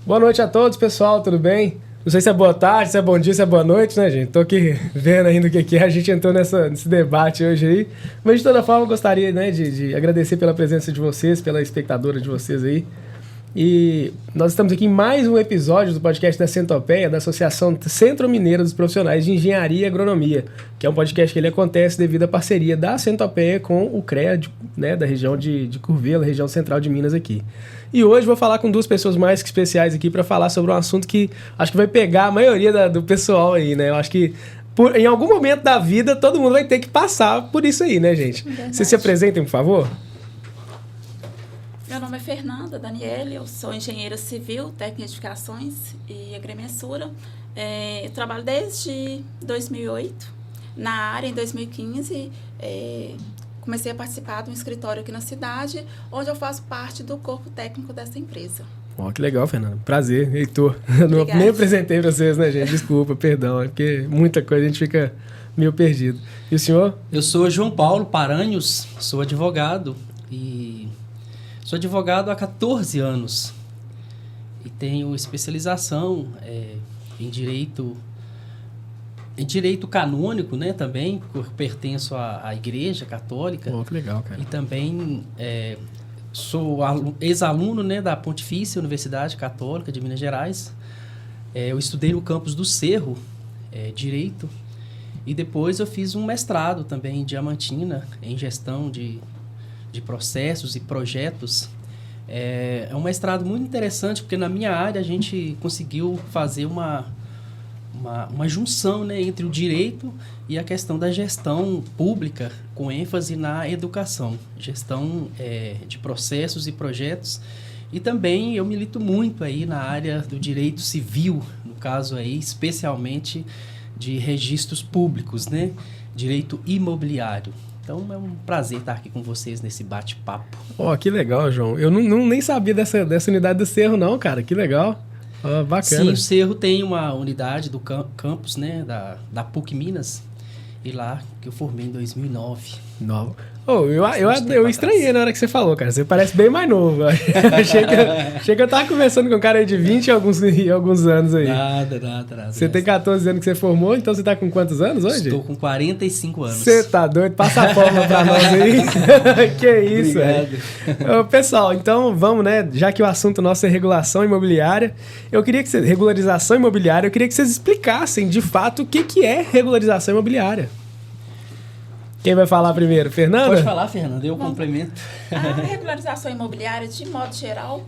Boa noite a todos, pessoal, tudo bem? Não sei se é boa tarde, se é bom dia, se é boa noite, né, gente? Tô aqui vendo ainda o que é, a gente entrou nesse debate hoje aí. Mas, de toda forma, eu gostaria, né, de agradecer pela presença de vocês, pela espectadora de vocês aí. E nós estamos aqui em mais um episódio do podcast da Centopeia, da Associação Centro-Mineira dos Profissionais de Engenharia e Agronomia, que é um podcast que ele acontece devido à parceria da Centopeia com o CREA, né, da região de Curvelo, região central de Minas aqui. E hoje vou falar com duas pessoas mais que especiais aqui para falar sobre um assunto que acho que vai pegar a maioria do pessoal aí, né? Eu acho que em algum momento da vida todo mundo vai ter que passar por isso aí, né, gente? Verdade. Vocês se apresentem, por favor. Meu nome é Fernanda Daniele, eu sou engenheira civil, técnica de edificações e agrimensura. Eu trabalho desde 2008. Na área, em 2015, comecei a participar de um escritório aqui na cidade, onde eu faço parte do corpo técnico dessa empresa. Ó, que legal, Fernanda. Prazer, Heitor. Obrigada. Nem apresentei para vocês, né, gente? Desculpa, perdão, é porque muita coisa a gente fica meio perdido. E o senhor? Eu sou João Paulo Paranhos, sou advogado e sou advogado há 14 anos e tenho especialização em direito canônico, né, também, porque pertenço à Igreja Católica. Oh, que legal, cara. E também sou ex-aluno, né, da Pontifícia Universidade Católica de Minas Gerais. Eu estudei no campus do Cerro, Direito, e depois eu fiz um mestrado também em Diamantina, em gestão de processos e projetos. É um mestrado muito interessante, porque na minha área a gente conseguiu fazer uma junção, né, entre o direito e a questão da gestão pública, com ênfase na educação, gestão de processos e projetos. E também eu milito muito aí na área do direito civil, no caso aí especialmente de registros públicos, né, direito imobiliário. Então é um prazer estar aqui com vocês nesse bate-papo. Ó, que legal, João. Eu nem sabia dessa unidade do Cerro, não, cara. Que legal. Ó, bacana. Sim, o Cerro tem uma unidade do campus, né, da PUC Minas, e lá que eu formei em 2009. Novo. Oh, eu estranhei na hora que você falou, cara. Você parece bem mais novo. achei que eu tava conversando com um cara aí de 20 e alguns anos aí. Nada. Você tem 14 anos que você formou, então você tá com quantos anos hoje? Estou com 45 anos. Você tá doido? Passa a fórmula pra nós aí. Que isso, velho. Pessoal, então vamos, né? Já que o assunto nosso é regulação imobiliária, regularização imobiliária, eu queria que vocês explicassem de fato o que é regularização imobiliária. Quem vai falar primeiro? Fernanda? Pode falar, Fernanda, eu complemento. A regularização imobiliária, de modo geral,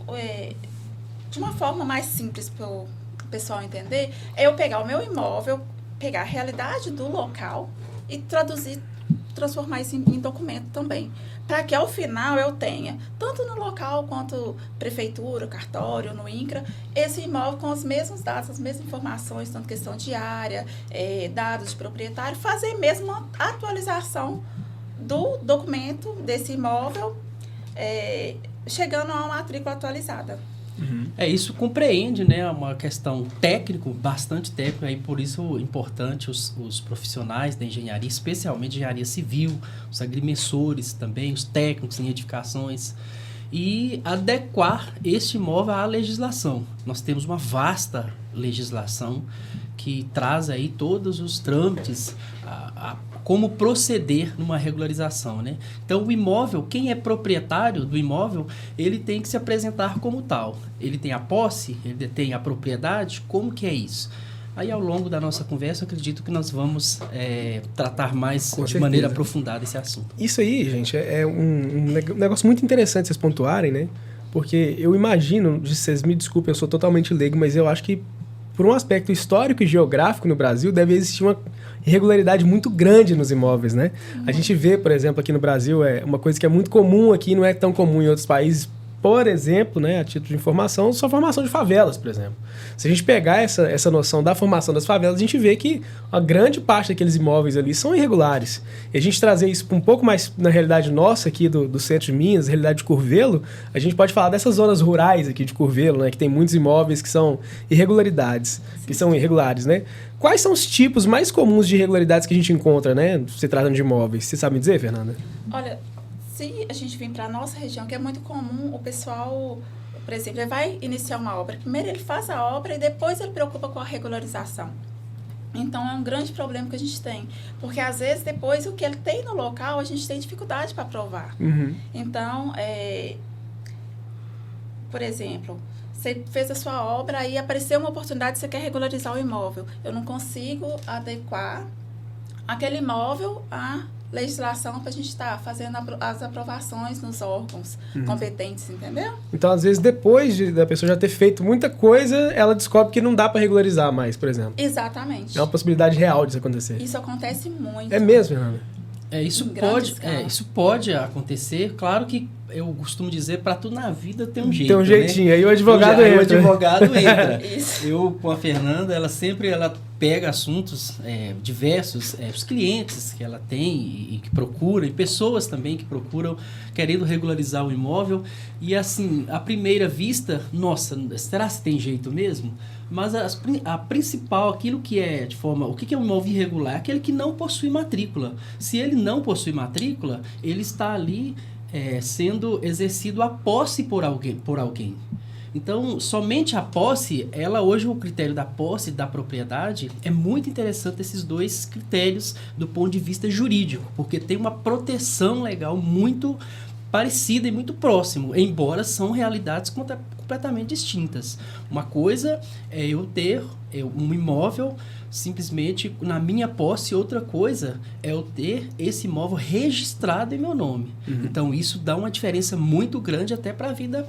de uma forma mais simples para o pessoal entender, é eu pegar o meu imóvel, pegar a realidade do local e transformar isso em documento também. Para que ao final eu tenha, tanto no local quanto prefeitura, cartório, no INCRA, esse imóvel com os mesmos dados, as mesmas informações, tanto questão de área, dados de proprietário, fazer mesmo uma atualização do documento desse imóvel, chegando a uma matrícula atualizada. Uhum. Isso compreende, né, uma questão bastante técnica, e por isso é importante os profissionais da engenharia, especialmente engenharia civil, os agrimensores também, os técnicos em edificações, e adequar este imóvel à legislação. Nós temos uma vasta legislação que traz aí todos os trâmites, como proceder numa regularização, né? Então, o imóvel, quem é proprietário do imóvel, ele tem que se apresentar como tal. Ele tem a posse, ele tem a propriedade, como que é isso? Aí, ao longo da nossa conversa, eu acredito que nós vamos tratar mais de maneira aprofundada esse assunto. Isso aí, gente, é um negócio muito interessante vocês pontuarem, né? Porque eu imagino, vocês me desculpem, eu sou totalmente leigo, mas eu acho que por um aspecto histórico e geográfico no Brasil, deve existir uma irregularidade muito grande nos imóveis, né? A gente vê, por exemplo, aqui no Brasil, uma coisa que é muito comum aqui, não é tão comum em outros países, por exemplo, né, a título de informação, só a formação de favelas, por exemplo. Se a gente pegar essa noção da formação das favelas, a gente vê que a grande parte daqueles imóveis ali são irregulares. E a gente trazer isso um pouco mais na realidade nossa aqui do centro de Minas, realidade de Curvelo, a gente pode falar dessas zonas rurais aqui de Curvelo, né, que tem muitos imóveis que são irregularidades, que são irregulares, né? Quais são os tipos mais comuns de irregularidades que a gente encontra, né, se tratando de imóveis? Você sabe me dizer, Fernanda? Olha, se a gente vir para a nossa região, que é muito comum o pessoal por exemplo, ele vai iniciar uma obra. Primeiro ele faz a obra e depois ele preocupa com a regularização. Então, é um grande problema que a gente tem. Porque, às vezes, depois, o que ele tem no local, a gente tem dificuldade para aprovar. Então, por exemplo, você fez a sua obra, aí apareceu uma oportunidade, você quer regularizar o imóvel. Eu não consigo adequar aquele imóvel à legislação para a gente estar fazendo as aprovações nos órgãos competentes, entendeu? Então, às vezes, depois da pessoa já ter feito muita coisa, ela descobre que não dá para regularizar mais, por exemplo. Exatamente. É uma possibilidade real disso acontecer. Isso acontece muito. É mesmo, Fernanda? Isso pode acontecer. Claro que eu costumo dizer, para tudo na vida tem um jeito. Tem um jeitinho, né? Aí o advogado entra. O advogado entra. Isso. Eu, com a Fernanda, ela pega assuntos diversos, os clientes que ela tem e que procuram, e pessoas também que procuram, querendo regularizar o imóvel. E assim, à primeira vista, nossa, será que tem jeito mesmo? Mas a principal, aquilo que é de forma... O que é um imóvel irregular? É aquele que não possui matrícula. Se ele não possui matrícula, ele está ali sendo exercido a posse por alguém. Então, somente a posse, hoje o critério da posse e da propriedade é muito interessante, esses dois critérios do ponto de vista jurídico, porque tem uma proteção legal muito parecida e muito próximo, embora são realidades completamente distintas. Uma coisa é eu ter um imóvel simplesmente na minha posse, outra coisa é eu ter esse imóvel registrado em meu nome. Então, isso dá uma diferença muito grande até para a vida...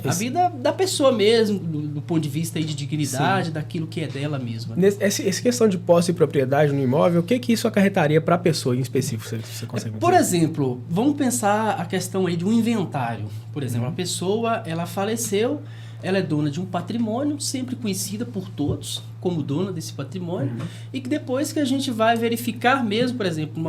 a vida da pessoa mesmo, do ponto de vista aí de dignidade, daquilo que é dela mesma. Essa questão de posse e propriedade no imóvel, o que isso acarretaria para a pessoa em específico? Você consegue Por exemplo, vamos pensar a questão aí de um inventário. Por exemplo, a pessoa, ela faleceu, ela é dona de um patrimônio, sempre conhecida por todos como dona desse patrimônio, e que depois que a gente vai verificar mesmo, por exemplo,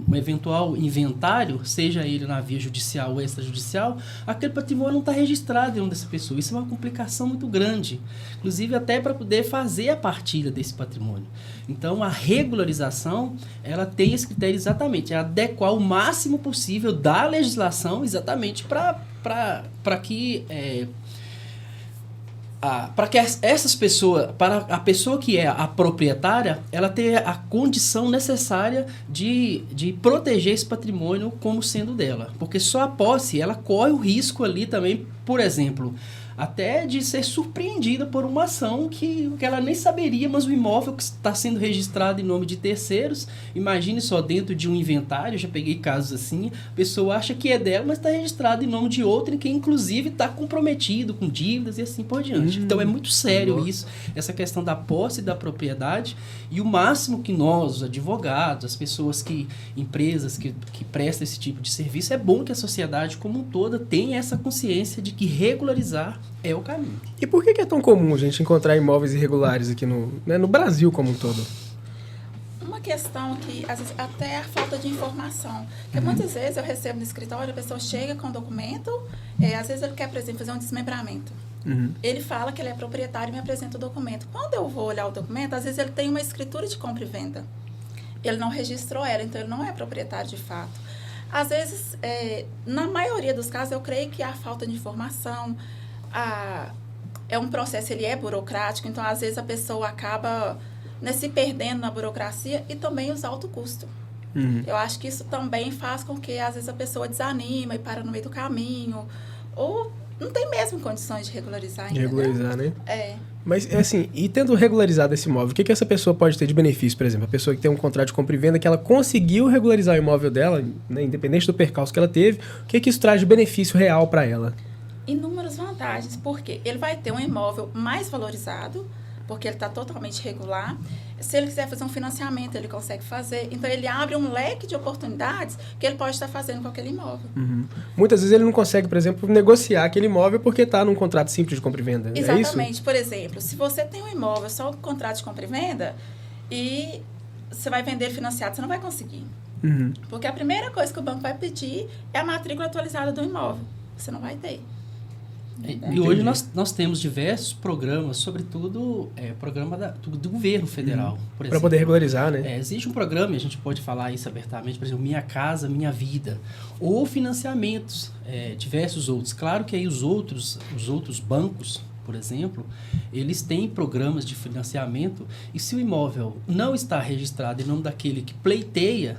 um eventual inventário, seja ele na via judicial ou extrajudicial, aquele patrimônio não está registrado em nome dessa pessoa. Isso é uma complicação muito grande, inclusive até para poder fazer a partilha desse patrimônio. Então, a regularização, ela tem esse critério exatamente, é adequar o máximo possível da legislação exatamente para que... para que essas pessoas, para a pessoa que é a proprietária, ela tenha a condição necessária de proteger esse patrimônio como sendo dela. Porque só a posse, ela corre o risco ali também, por exemplo, até de ser surpreendida por uma ação que ela nem saberia, mas o imóvel que está sendo registrado em nome de terceiros, imagine só, dentro de um inventário, eu já peguei casos assim, a pessoa acha que é dela, mas está registrado em nome de outra, e que inclusive está comprometido com dívidas e assim por diante. Então é muito sério isso, essa questão da posse e da propriedade, e o máximo que nós, os advogados, as pessoas empresas que prestam esse tipo de serviço, é bom que a sociedade como um todo tenha essa consciência de que regularizar é o caminho. E por que é tão comum a gente encontrar imóveis irregulares aqui no Brasil como um todo? Uma questão que, às vezes, até a falta de informação. Porque muitas vezes eu recebo no escritório, a pessoa chega com um documento, às vezes ele quer, por exemplo, fazer um desmembramento. Ele fala que ele é proprietário e me apresenta o documento. Quando eu vou olhar o documento, às vezes ele tem uma escritura de compra e venda. Ele não registrou ela, então ele não é proprietário de fato. Às vezes, na maioria dos casos, eu creio que há falta de informação, é um processo, ele é burocrático, então às vezes a pessoa acaba se perdendo na burocracia, e também os altos custos. Eu acho que isso também faz com que às vezes a pessoa desanima e para no meio do caminho, ou não tem mesmo condições de regularizar. De regularizar, né? É. Mas, assim, e tendo regularizado esse imóvel, o que essa pessoa pode ter de benefício, por exemplo? A pessoa que tem um contrato de compra e venda, que ela conseguiu regularizar o imóvel dela, né, independente do percalço que ela teve, o que isso traz de benefício real para ela? Inúmeras vantagens, porque ele vai ter um imóvel mais valorizado, porque ele está totalmente regular. Se ele quiser fazer um financiamento, ele consegue fazer. Então, ele abre um leque de oportunidades que ele pode estar fazendo com aquele imóvel. Muitas vezes ele não consegue, por exemplo, negociar aquele imóvel porque está num contrato simples de compra e venda. Exatamente. É isso? Por exemplo, se você tem um imóvel só com contrato de compra e venda e você vai vender financiado, você não vai conseguir. Porque a primeira coisa que o banco vai pedir é a matrícula atualizada do imóvel. Você não vai ter. E hoje nós temos diversos programas, sobretudo programa do governo federal, por exemplo. Para poder regularizar, né? Existe um programa, e a gente pode falar isso abertamente, por exemplo, Minha Casa Minha Vida, ou financiamentos, diversos outros. Claro que aí os outros bancos, por exemplo, eles têm programas de financiamento, e se o imóvel não está registrado em nome daquele que pleiteia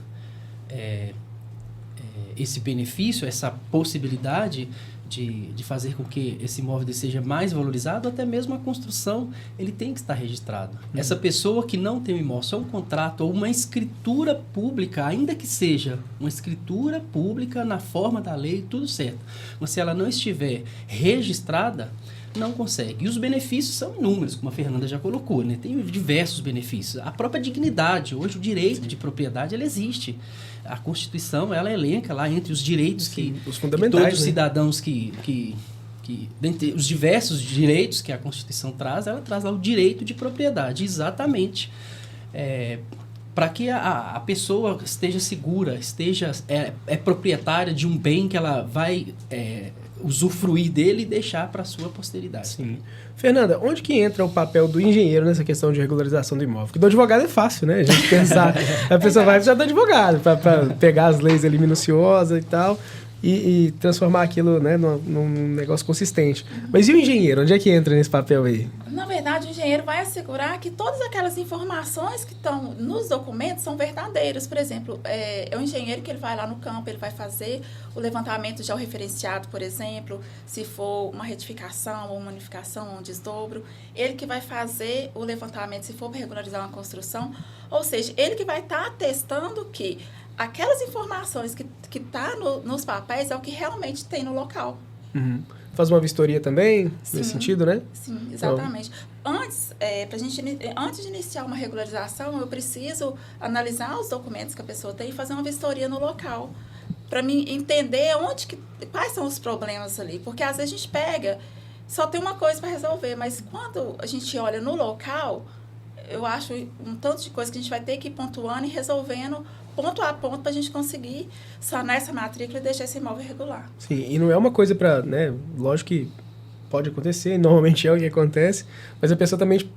esse benefício, essa possibilidade de fazer com que esse imóvel seja mais valorizado, até mesmo a construção, ele tem que estar registrado. Essa pessoa que não tem um imóvel, só um contrato ou uma escritura pública, ainda que seja uma escritura pública na forma da lei, tudo certo. Mas se ela não estiver registrada, não consegue. E os benefícios são inúmeros, como a Fernanda já colocou, né? Tem diversos benefícios. A própria dignidade, hoje o direito de propriedade, ele existe. A Constituição, ela elenca lá entre os direitos os fundamentais, que todos os cidadãos dentre os diversos direitos que a Constituição traz, ela traz lá o direito de propriedade, exatamente para que a pessoa esteja segura, é proprietária de um bem que ela vai usufruir dele e deixar para a sua posteridade. Sim. Fernanda, onde que entra o papel do engenheiro nessa questão de regularização do imóvel? Porque do advogado é fácil, né? A gente pensar, a pessoa vai precisar do advogado para pegar as leis ali minuciosas e tal e transformar aquilo, né, num negócio consistente. Mas e o engenheiro? Onde é que entra nesse papel aí? Na verdade, o engenheiro vai assegurar que todas aquelas informações que estão nos documentos são verdadeiras. Por exemplo, é o engenheiro que ele vai lá no campo, ele vai fazer o levantamento georreferenciado, por exemplo, se for uma retificação, ou uma unificação, um desdobro. Ele que vai fazer o levantamento, se for para regularizar uma construção. Ou seja, ele que vai estar atestando que aquelas informações que tá nos papéis é o que realmente tem no local. Uhum. Faz uma vistoria também, nesse sentido, né? Sim, exatamente. Antes de iniciar uma regularização, eu preciso analisar os documentos que a pessoa tem e fazer uma vistoria no local, para mim entender quais são os problemas ali. Porque às vezes a gente pega, só tem uma coisa para resolver, mas quando a gente olha no local, eu acho um tanto de coisa que a gente vai ter que ir pontuando e resolvendo ponto a ponto para a gente conseguir sanar essa matrícula e deixar esse imóvel regular. Sim, e não é uma coisa para, né, lógico que pode acontecer, normalmente é o que acontece, mas a pessoa também